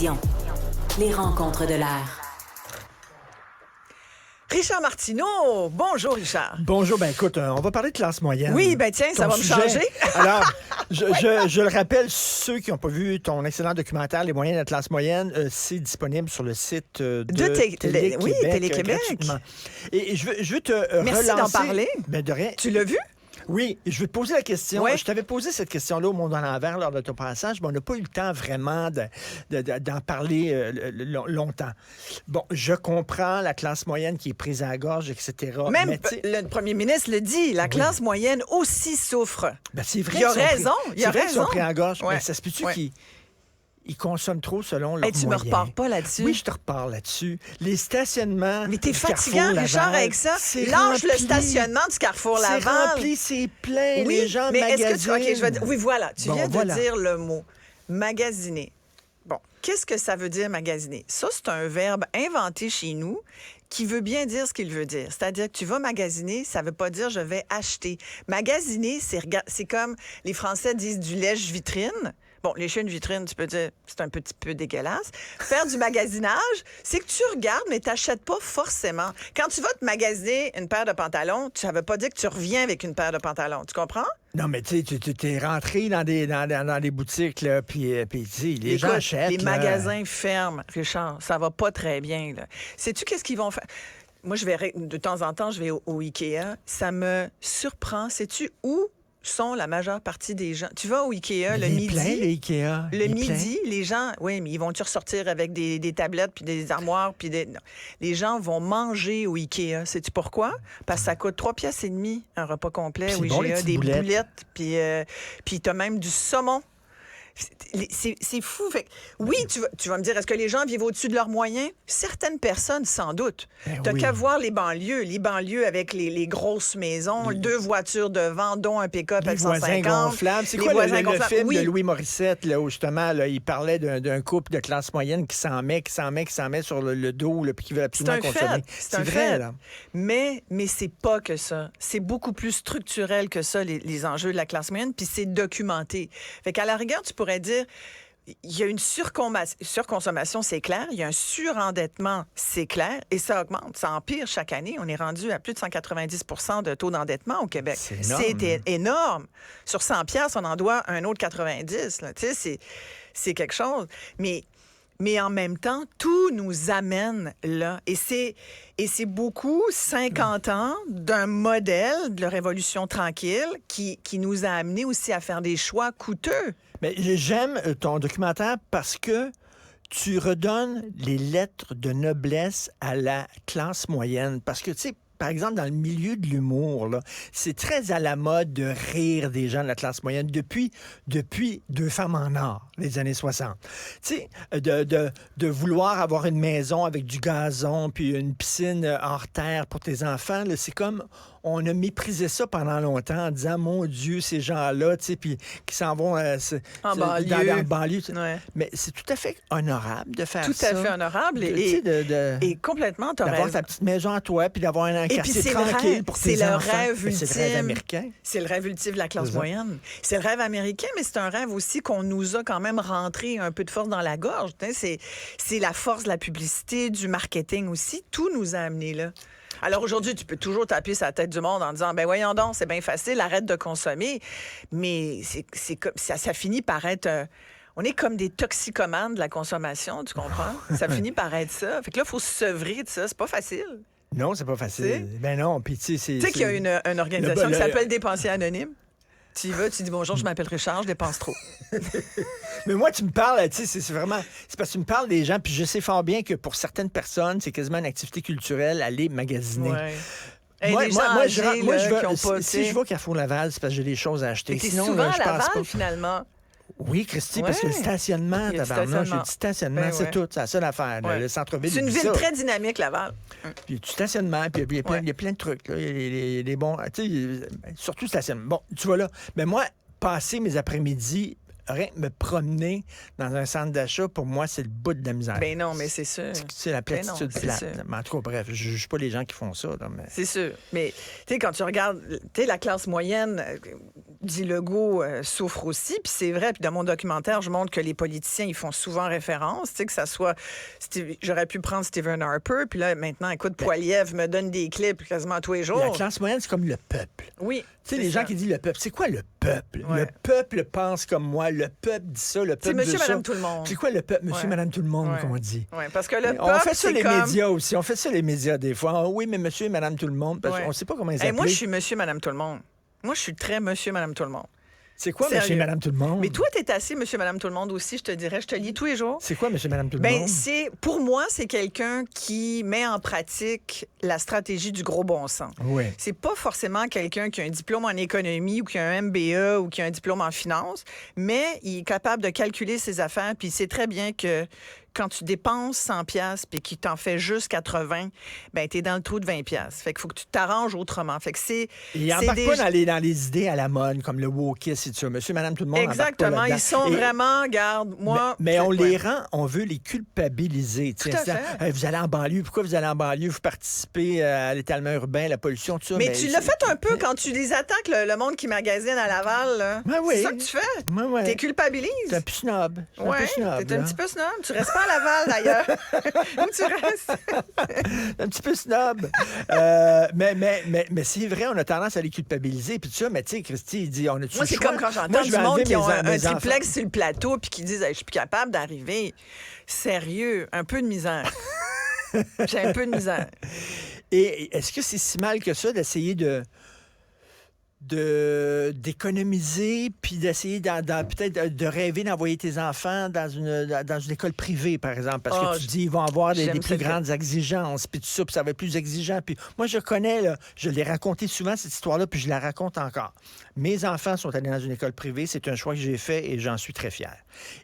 Vision. Les rencontres de l'air. Richard Martineau. Bonjour, Richard. Bonjour. Ben écoute, on va parler de classe moyenne. Oui, ben tiens, ça va me changer. Alors, je le rappelle, ceux qui n'ont pas vu ton excellent documentaire, Les moyens de la classe moyenne, c'est disponible sur le site de Télé-Québec. Oui, Télé-Québec. Et je veux te relancer. Merci d'en parler. Ben, de rien. Tu l'as vu? Oui, je vais te poser la question. Ouais. Je t'avais posé cette question-là au Monde à l'envers lors de ton passage, mais on n'a pas eu le temps vraiment d'en parler longtemps. Bon, je comprends la classe moyenne qui est prise à la gorge, etc. Même mais le premier ministre le dit, la classe moyenne aussi souffre. Ben, c'est vrai. Il a raison. C'est vrai qu'ils sont pris en gorge. Ouais. Mais ça se peut-tu Ouais. qu'ils consomment trop selon leurs Tu moyens? me repars pas là-dessus? Oui, je te repars là-dessus. Les stationnements. Mais t'es du fatigant, Carrefour Richard, Laval, avec ça. c'est Lâche le rempli. stationnement du Carrefour C'est Laval. rempli, c'est plein. Oui, Les gens mais est-ce que tu... magasinent. OK, je vais... Oui, voilà. Tu Bon, viens voilà. de dire le mot. Magasiner. Bon, qu'est-ce que ça veut dire magasiner? Ça, c'est un verbe inventé chez nous qui veut bien dire ce qu'il veut dire. C'est-à-dire que tu vas magasiner, ça veut pas dire je vais acheter. Magasiner, c'est comme les Français disent du lèche-vitrine. Bon, lécher une vitrine, tu peux dire, c'est un petit peu dégueulasse. Faire du magasinage, c'est que tu regardes, mais tu n'achètes pas forcément. Quand tu vas te magasiner une paire de pantalons, ça ne veut pas dire que tu reviens avec une paire de pantalons. Tu comprends? Non, mais tu sais, tu t'es rentré dans des boutiques, là, puis tu sais, les gens Écoute, achètent. les là. magasins ferment, Richard. Ça va pas très bien, là. Sais-tu qu'est-ce qu'ils vont faire? Moi, de temps en temps, je vais au Ikea. Ça me surprend. Sais-tu où sont la majeure partie des gens? Tu vas au Ikea le midi. Plein, le Ikea. Le midi, les gens, oui, mais ils vont-tu ressortir avec des tablettes puis des armoires puis des... Non. Les gens vont manger au Ikea. Sais-tu pourquoi? Parce que ça coûte 3,5 piastres un repas complet au Puis c'est bon, les IGA, petites des boulettes. puis t'as même du saumon. C'est fou. Fait que, oui, tu vas me dire, est-ce que les gens vivent au-dessus de leurs moyens? Certaines personnes, sans doute. Ben T'as oui. qu'à voir les banlieues avec les grosses maisons, 2 voitures devant, dont un pick-up Les voisins F-150. gonflables. C'est Les quoi voisins le gonflables? film Oui. de Louis Morissette, là, où justement, là, il parlait d'un couple de classe moyenne qui s'en met sur le dos, là, puis qui veut C'est absolument un consommer. fait. C'est un vrai, fait. là. Mais c'est pas que ça. C'est beaucoup plus structurel que ça, les enjeux de la classe moyenne, puis c'est documenté. Fait qu'à la rigueur, tu pourrais dire, il y a une surconsommation, c'est clair. Il y a un surendettement, c'est clair. Et ça augmente, ça empire chaque année. On est rendu à plus de 190 de taux d'endettement au Québec. C'est énorme. C'est énorme. Sur 100 piastres, on en doit un autre 90. Là. Tu sais, c'est quelque chose. Mais en même temps, tout nous amène là. Et c'est beaucoup 50 ans d'un modèle de la Révolution tranquille qui nous a amenés aussi à faire des choix coûteux. Mais j'aime ton documentaire parce que tu redonnes les lettres de noblesse à la classe moyenne. Parce que, tu sais, par exemple, dans le milieu de l'humour, là, c'est très à la mode de rire des gens de la classe moyenne depuis Deux femmes en or, les années 60. Tu sais, de vouloir avoir une maison avec du gazon puis une piscine hors terre pour tes enfants, là, c'est comme on a méprisé ça pendant longtemps en disant, mon Dieu, ces gens-là, tu sais, puis qui s'en vont En banlieue. dans la banlieue. Ouais. Mais c'est tout à fait honorable de faire Tout ça. à fait honorable Tu sais, et complètement, t'as d'avoir raison. ta petite maison à toi, puis d'avoir un Et puis quartier c'est tranquille pour tes le enfants. rêve Mais ultime. c'est le rêve américain. C'est le rêve ultime de la classe C'est ça. moyenne. C'est le rêve américain, mais c'est un rêve aussi qu'on nous a quand même rentré un peu de force dans la gorge. C'est la force de la publicité, du marketing aussi. Tout nous a amenés là. Alors aujourd'hui, tu peux toujours taper sur la tête du monde en disant, ben voyons donc, c'est bien facile, arrête de consommer. Mais c'est comme ça finit par être... on est comme des toxicomanes de la consommation, tu comprends? Ça finit par être ça. Fait que là, il faut se sevrer de ça. C'est pas facile. Non, c'est pas facile. C'est- Ben non, puis tu sais, c'est... Tu sais qu'il y a une organisation le- qui s'appelle Dépensier Anonyme. Tu y vas, tu dis bonjour, je m'appelle Richard, je dépense trop. Mais moi, tu me parles, tu sais, c'est vraiment... C'est parce que tu me parles des gens, puis je sais fort bien que pour certaines personnes, c'est quasiment une activité culturelle, aller magasiner. Ouais. Hey, les gens âgés, qui ont pas, si je vais au Carrefour Laval, c'est parce que j'ai des choses à acheter. T'es Sinon, souvent là, à je pense Laval, pas. finalement. Oui, Christy, parce que le Ouais. stationnement, Il y a du tabarnak, stationnement. j'ai du stationnement, Ben c'est ouais. tout, c'est la seule affaire. Ouais. Le centre-ville, C'est une oublie ville ça. très dynamique, Laval. Puis il y a du stationnement, puis il y a plein, Ouais. il y a plein de trucs. Là. Il y a des bons... Tu sais, surtout le stationnement. Bon, tu vois là. Mais moi, passer mes après-midi, rien que me promener dans un centre d'achat, pour moi, c'est le bout de la misère. Ben non, mais c'est sûr. C'est la Ben non, platitude c'est plate. sûr. Mais en tout cas, bref, je ne juge pas les gens qui font ça. Là, mais... C'est sûr. Mais, tu sais, quand tu regardes, tu sais, la classe moyenne, dit Legault souffre aussi, puis c'est vrai. Puis dans mon documentaire, je montre que les politiciens, ils font souvent référence, tu sais, que ça soit... J'aurais pu prendre Stephen Harper, puis là, maintenant, écoute, Poilievre me donne des clips quasiment tous les jours. La classe moyenne, c'est comme le peuple. Oui. Tu sais, les gens qui disent le peuple, c'est quoi le peuple? Ouais. Le peuple pense comme moi, le peuple dit ça, le peuple C'est monsieur, veut ça. madame, tout le monde. C'est quoi le peuple? Monsieur, Ouais. madame, tout le monde, Ouais. qu'on dit. Oui, parce que le peuple, On fait ça c'est les comme... médias aussi. On fait ça les médias des fois. Ah oui, mais monsieur et madame tout le monde. Parce Ouais. qu'on ne sait pas comment ils Hey, s'appellent. moi, je suis monsieur, madame, tout le monde. Moi, je suis très monsieur, madame, tout le monde. C'est quoi Sérieux. monsieur et madame tout le monde? Mais toi, t'es assez monsieur, madame, tout le monde aussi, je te dirais. Je te lis tous les jours. C'est quoi monsieur et madame tout le Ben, monde? pour moi, c'est quelqu'un qui met en pratique la stratégie du gros bon sens. Oui. C'est pas forcément quelqu'un qui a un diplôme en économie ou qui a un MBA ou qui a un diplôme en finance, mais il est capable de calculer ses affaires, puis il sait très bien que quand tu dépenses 100 pièces puis qu'il t'en fait juste 80, ben t'es dans le trou de 20 pièces. Fait qu'il faut que tu t'arranges autrement. Fait que c'est Il n'embarque pas dans les idées à la mode, comme le wokisme et tout ça. Monsieur, madame, tout le monde embarque pas Exactement, là-dedans. ils sont Et- vraiment, regarde, moi... Mais on Ouais. les rend, on veut les culpabiliser. Tout à fait. Vous allez en banlieue, pourquoi vous allez en banlieue? Vous participez à l'étalement urbain, la pollution, tout ça. Mais tu l'as fait un peu quand tu les attaques, le monde qui magasine à Laval. Là. Ouais, oui. C'est ça que tu fais. Ouais, ouais. T'es culpabilises. C'est un peu snob. C'est un Ouais, peu snob. t'es un là. petit peu snob. Tu restes pas à Laval, d'ailleurs. Où tu restes? Un petit peu snob. Mais c'est vrai, on a tendance à les culpabiliser. Puis tout ça, mais tu sais, Christy, il dit, on a Moi, c'est comme quand j'entends du monde qui ont un triplex sur le plateau puis qui disent hey, « Je suis plus capable d'arriver. » Sérieux, un peu de misère. J'ai un peu de misère. Et est-ce que c'est si mal que ça d'essayer d'économiser puis d'essayer peut-être de rêver d'envoyer tes enfants dans une école privée, par exemple, parce que tu dis ils vont avoir des plus grandes exigences, puis tout ça, puis ça va être plus exigeant. Puis moi, je connais, là, je l'ai raconté souvent, cette histoire-là, puis je la raconte encore. Mes enfants sont allés dans une école privée, c'est un choix que j'ai fait et j'en suis très fier.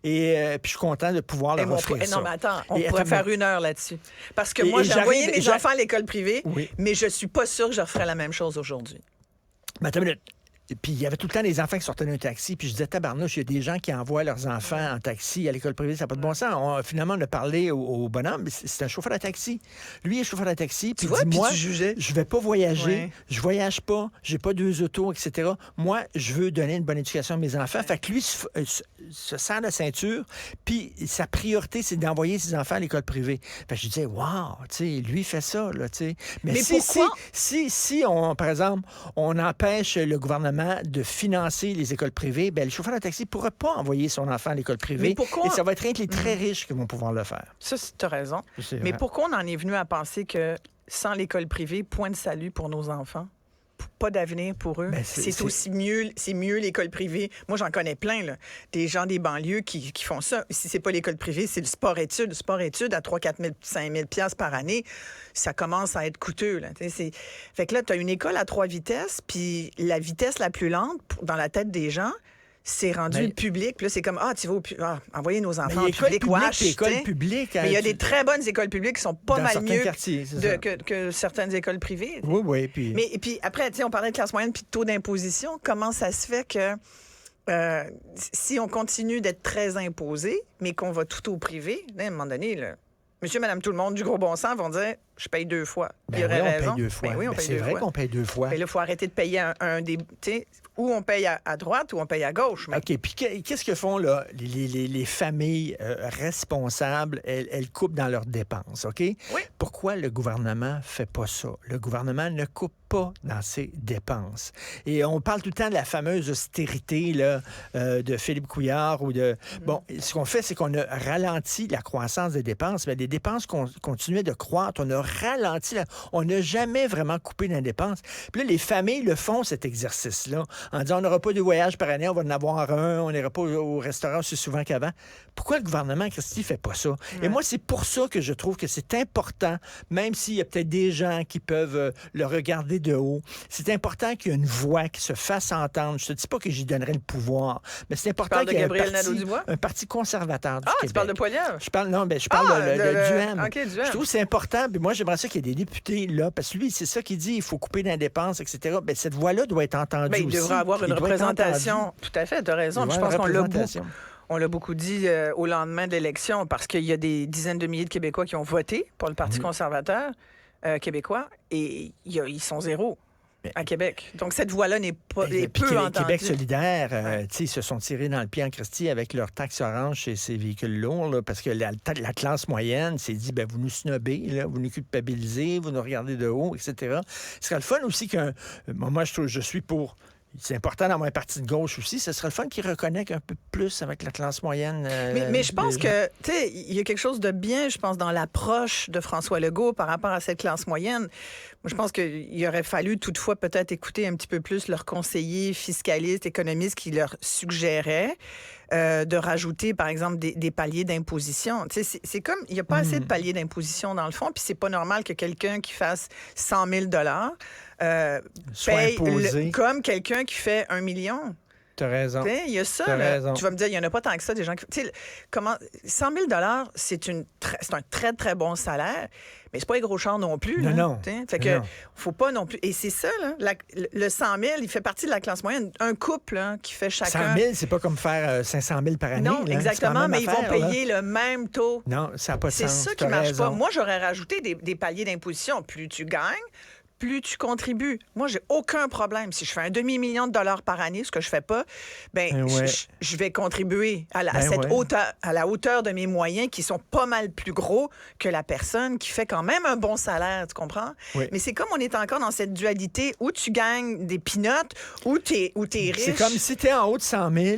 Et puis je suis content de pouvoir leur offrir ça. Non, mais attends, on Et pourrait attends, faire une heure là-dessus. Parce que moi, j'ai envoyé mes enfants à l'école privée, Oui. mais je suis pas sûre que je referais la même chose aujourd'hui. Mais attends une minute. Puis il y avait tout le temps des enfants qui sortaient d'un taxi. Puis je disais, tabarnouche, il y a des gens qui envoient leurs enfants en taxi à l'école privée, ça n'a pas de bon sens. Finalement, on a parlé au bonhomme, mais c'est un chauffeur de taxi. Lui, il est chauffeur de taxi. Puis il dit, moi, tu jugeais. je vais pas voyager, Ouais. je voyage pas, j'ai pas 2 autos, etc. Moi, je veux donner une bonne éducation à mes enfants. Fait que lui se serre la ceinture, puis sa priorité, c'est d'envoyer ses enfants à l'école privée. Fait que je disais, wow, tu sais, lui fait ça, là, tu sais. Mais pourquoi? si on, par exemple, on empêche le gouvernement de financer les écoles privées, ben, le chauffeur de taxi ne pourra pas envoyer son enfant à l'école privée. Mais pourquoi? Et ça va être rien que les très riches qui vont pouvoir le faire. Ça, tu as raison. C'est Mais vrai. pourquoi on en est venu à penser que sans l'école privée, point de salut pour nos enfants? Pas d'avenir pour eux. Ben, c'est aussi mieux, c'est mieux l'école privée. Moi, j'en connais plein, là. Des gens des banlieues qui font ça. Si c'est pas l'école privée, c'est le sport-études. Le sport-études à 3 4 000, 5 000 piastres par année, ça commence à être coûteux, là. Fait que là, tu as une école à 3 vitesses, puis la vitesse la plus lente, dans la tête des gens, c'est rendu le public. Puis là, c'est comme, tu vas envoyer nos enfants en public. École publique. Mais il y a des très bonnes écoles publiques qui sont pas dans mal certains mieux quartiers, c'est ça. que certaines écoles privées. Oui, oui. Puis... Mais et puis après, on parlait de classe moyenne puis de taux d'imposition. Comment ça se fait que si on continue d'être très imposé, mais qu'on va tout au privé, là, à un moment donné, là, monsieur, madame, tout le monde du gros bon sens vont dire je paye 2 fois. Ben Il y aurait oui, on raison. paye 2 fois. Ben oui, on Ben, paye c'est 2 vrai fois. qu'on paye 2 fois. Mais là, il faut arrêter de payer un des. Ou on paye à droite ou on paye à gauche. Mais... OK. Puis qu'est-ce que font là, les familles responsables? Elles coupent dans leurs dépenses, OK? Oui. Pourquoi le gouvernement fait pas ça? Le gouvernement ne coupe pas dans ses dépenses. Et on parle tout le temps de la fameuse austérité là, de Philippe Couillard ou de... Bon, ce qu'on fait, c'est qu'on a ralenti la croissance des dépenses, mais les dépenses continuaient de croître. On a ralenti, on n'a jamais vraiment coupé dans les dépenses. Puis là, les familles le font, cet exercice-là, en disant on n'aura pas de voyage par année, on va en avoir un, on n'ira pas au restaurant aussi souvent qu'avant. Pourquoi le gouvernement, Christy, fait pas ça? Et moi, c'est pour ça que je trouve que c'est important, même s'il y a peut-être des gens qui peuvent le regarder de haut, c'est important qu'il y ait une voix qui se fasse entendre. Je te dis pas que j'y donnerais le pouvoir, mais c'est important qu'il y ait un parti conservateur du Québec. Tu parles de Poilievre? Je parle de Duhem. OK, Duhem. Je trouve que c'est important. Puis moi, j'aimerais ça qu'il y ait des députés là, parce que lui, c'est ça qu'il dit, il faut couper dans les dépenses, etc. Bien, cette voix-là doit être entendue Ben, il aussi. devrait avoir une représentation. Tout à fait, tu as raison. Puis je pense qu'on l'a beaucoup dit au lendemain de l'élection, parce qu'il y a des dizaines de milliers de Québécois qui ont voté pour le Parti conservateur québécois, et ils sont zéro. à Québec. Donc, cette voix-là n'est pas est Puis peu entendue. Québec solidaire, tu sais, ils se sont tirés dans le pied en Christie avec leur taxe orange chez ces véhicules lourds, là, parce que la classe moyenne s'est dit, vous nous snobez, là, vous nous culpabilisez, vous nous regardez de haut, etc. Ce serait le fun aussi qu'un... Moi, je suis pour... C'est important d'avoir un parti de gauche aussi. Ce serait le fun qu'ils reconnectent un peu plus avec la classe moyenne. Mais je pense que, tu sais, il y a quelque chose de bien, je pense, dans l'approche de François Legault par rapport à cette classe moyenne. Moi, je pense qu'il aurait fallu toutefois peut-être écouter un petit peu plus leurs conseillers fiscalistes, économistes qui leur suggéraient de rajouter, par exemple, des paliers d'imposition. Tu sais, c'est comme, il n'y a pas assez de paliers d'imposition dans le fond, puis c'est pas normal que quelqu'un qui fasse 100 000 soit paye imposé. comme quelqu'un qui fait 1 million. T'as raison. Il y a ça. T'as Là. raison. Tu vas me dire, il n'y en a pas tant que ça, des gens qui... Tu sais, 100 000 c'est un très, très bon salaire, mais c'est pas un gros char non plus. Non, là, non. Fait que, faut pas non plus... Et c'est ça, là, le 100 000, il fait partie de la classe moyenne. Un couple là, qui fait chacun... 100 000, c'est pas comme faire 500 000 par année. Non, là. exactement, mais ils vont affaire, payer le même taux. Non, ça n'a pas de C'est sens. ça qui T'as marche raison. pas. Moi, j'aurais rajouté des paliers d'imposition. Plus tu gagnes, plus tu contribues. Moi, j'ai aucun problème. Si je fais un demi-million de dollars par année, ce que je fais pas, je vais contribuer à la hauteur de mes moyens qui sont pas mal plus gros que la personne qui fait quand même un bon salaire, tu comprends? Oui. Mais c'est comme on est encore dans cette dualité où tu gagnes des peanuts, où t'es riche. C'est comme si tu es en haut de 100 000,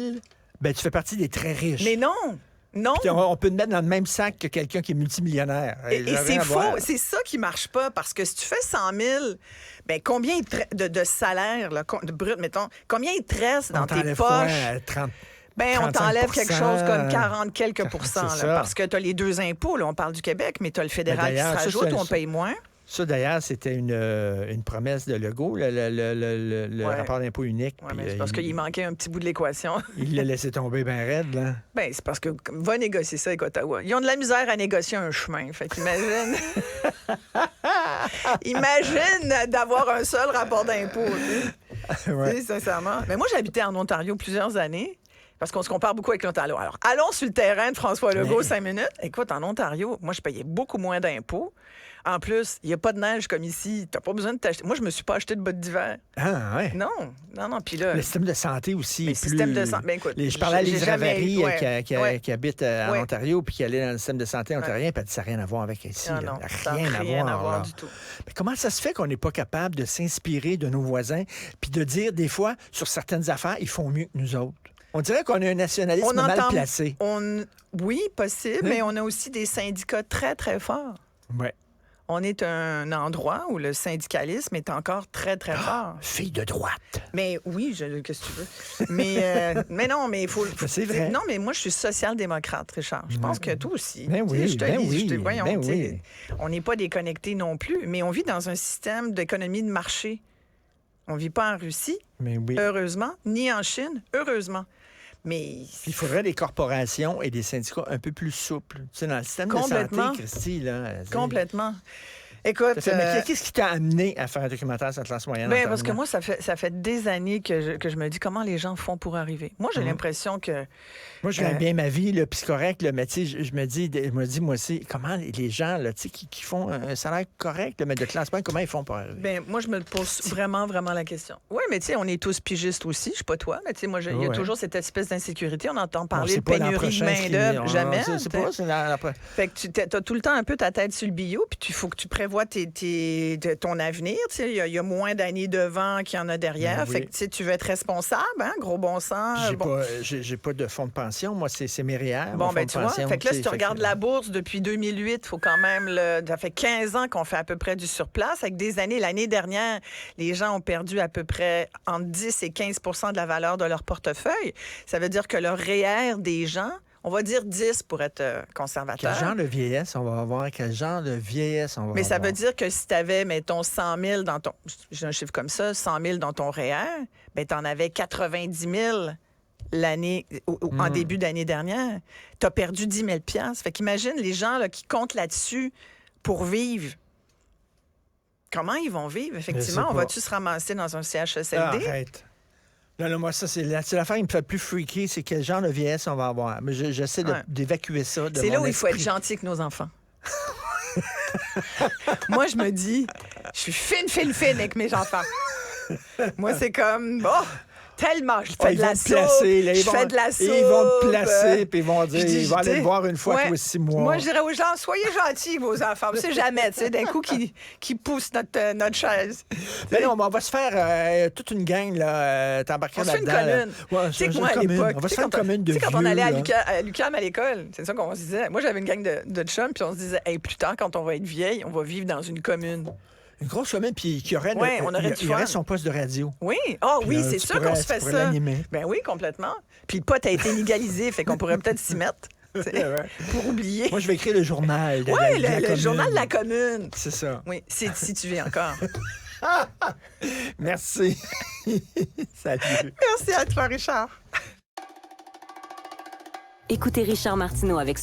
tu fais partie des très riches. Mais non! Non. Puis on peut te mettre dans le même sac que quelqu'un qui est multimillionnaire. Et c'est faux. C'est ça qui marche pas. Parce que si tu fais 100 000, combien de salaire, là, de brut, mettons, combien il te reste dans tes poches? 30. On t'enlève quelque chose comme 40 quelques pourcents. C'est Là, ça. parce que tu as les deux impôts. Là, on parle du Québec, mais tu as le fédéral qui se d'ailleurs, ça, rajoute où on paye moins. Ça, d'ailleurs, c'était une promesse de Legault, le rapport d'impôt unique. Oui, mais Puis, c'est parce qu'il manquait un petit bout de l'équation. il l'a laissé tomber bien raide, là. C'est parce que va négocier ça avec Ottawa. Ils ont de la misère à négocier un chemin. Fait qu'imagine... Imagine d'avoir un seul rapport d'impôt. Ouais. Sincèrement. Mais moi, j'habitais en Ontario plusieurs années. Parce qu'on se compare beaucoup avec l'Ontario. Alors, allons sur le terrain de François Legault, 5 minutes. Écoute, en Ontario, moi, je payais beaucoup moins d'impôts. En plus, il n'y a pas de neige comme ici. Tu n'as pas besoin de t'acheter. Moi, je me suis pas acheté de bottes d'hiver. Ah, ouais. Non. Puis là... Le système de santé aussi Le est plus... système de santé... écoute, je parlais à Lise Ravary qui habite en Ouais. Ontario puis qui allait dans le système de santé ontarien, puis elle dit ça n'a rien à voir avec ici. Non, ça Rien n'a à voir là. du tout. Mais comment ça se fait qu'on n'est pas capable de s'inspirer de nos voisins puis de dire des fois, sur certaines affaires, ils font mieux que nous autres? On dirait qu'on a un nationalisme mal placé. Oui, possible, mais on a aussi des syndicats très, très forts. Ouais. On est un endroit où le syndicalisme est encore très, très fort. Fille de droite. Mais oui, qu'est-ce que tu veux? Mais non, mais il faut... C'est vrai. Non, mais moi, je suis social-démocrate, Richard. Je pense que toi aussi. Ben oui, je te ben lis, oui, voyons, ben tu sais, oui. on n'est pas déconnectés non plus, mais on vit dans un système d'économie de marché. On ne vit pas en Russie, Mais oui. heureusement, ni en Chine, heureusement. Mais Il faudrait des corporations et des syndicats un peu plus souples. Tu sais, dans le système de Complètement. santé, Christy, là. complètement. Écoute... Mais qu'est-ce qui t'a amené à faire un documentaire sur la classe moyenne? en parce que terminant? moi, ça fait des années que je me dis comment les gens font pour arriver. Moi, j'ai l'impression que... Moi, je gagne bien ma vie, là, puis c'est correct, là, mais tu sais, je me dis, moi aussi, comment les gens là, tu sais, qui font un salaire correct, là, mais de classe moyenne, comment ils font pour arriver? Moi, je me pose vraiment, vraiment la question. Oui, mais tu sais, on est tous pigistes aussi. Je suis pas toi, mais tu sais, moi, il y a toujours cette espèce d'insécurité. On entend parler de pénurie de main-d'œuvre. Jamais. C'est pas, c'est la... Fait que tu as tout le temps un peu ta tête sur le billot, puis il faut que tu prévois ton avenir. Tu sais, il y a moins d'années devant qu'il y en a derrière. Oui. Fait que tu veux être responsable, hein, gros bon sens. J'ai pas de fonds de pension. Moi, c'est mes REER. Bon, mon fonds de tu vois. pension, Fait que là, tu si sais, tu regardes la bourse depuis 2008, faut quand même... Ça fait 15 ans qu'on fait à peu près du surplace. Avec des années, l'année dernière, les gens ont perdu à peu près entre 10 et 15 de la valeur de leur portefeuille. Ça veut dire que le REER des gens... On va dire 10 pour être conservateur. Quel genre de vieillesse on va avoir? Quel genre de vieillesse on va avoir? Mais ça veut dire que si tu avais, mettons, 100 000 dans ton... J'ai un chiffre comme ça, 100 000 dans ton REER, bien, tu en avais 90 000 l'année, en début d'année dernière. Tu as perdu 10 000 $. Fait qu'imagine les gens là, qui comptent là-dessus pour vivre. Comment ils vont vivre? Effectivement, on va-tu se ramasser dans un CHSLD? Arrête. Non, moi, ça, c'est l'affaire qui me fait plus freaker, c'est quel genre de vieillesse on va avoir. Mais j'essaie d'évacuer ça de C'est mon là où il faut être esprit. gentil avec nos enfants. Moi, je me dis, je suis fine avec mes enfants. Moi, c'est comme, tellement, je Ah, fais ils de la vont te soupe, placer, là, je fais de la soupe. Ils vont te placer, puis ils vont dire, Je dis, ils vont aller te voir une fois ouais. tous les 6 mois. Moi, je dirais aux gens, soyez gentils, vos enfants. On sait jamais, tu sais, d'un coup, qui pousse notre chaise. Ben non, mais on va se faire toute une gang, là, t'embarquer On se fait une là-dedans. là. commune. Ouais, Tu sais que c'est moi, à une commune. l'époque, On va se tu sais, faire une quand commune de tu sais, vieux. quand on allait là. à l'UQAM à l'école, c'est ça qu'on se disait. Moi, j'avais une gang de chums, puis on se disait, hey, plus tard, quand on va être vieille, on va vivre dans une commune. Une grosse commune, puis qui aurait, Ouais, on aurait du il y aurait fun. son poste de radio. Oui, oui, c'est tu sûr pourrais- qu'on se fait tu pourrais ça. l'animer. Ben oui, complètement. Puis le pot a été légalisé, fait qu'on pourrait peut-être s'y mettre, tu sais, Ouais. pour oublier. Moi, je vais écrire le journal de Oui, de la le commune. journal de la commune. C'est ça. Oui, si tu vis encore. Merci. Salut. Merci à toi, Richard. Écoutez Richard Martineau avec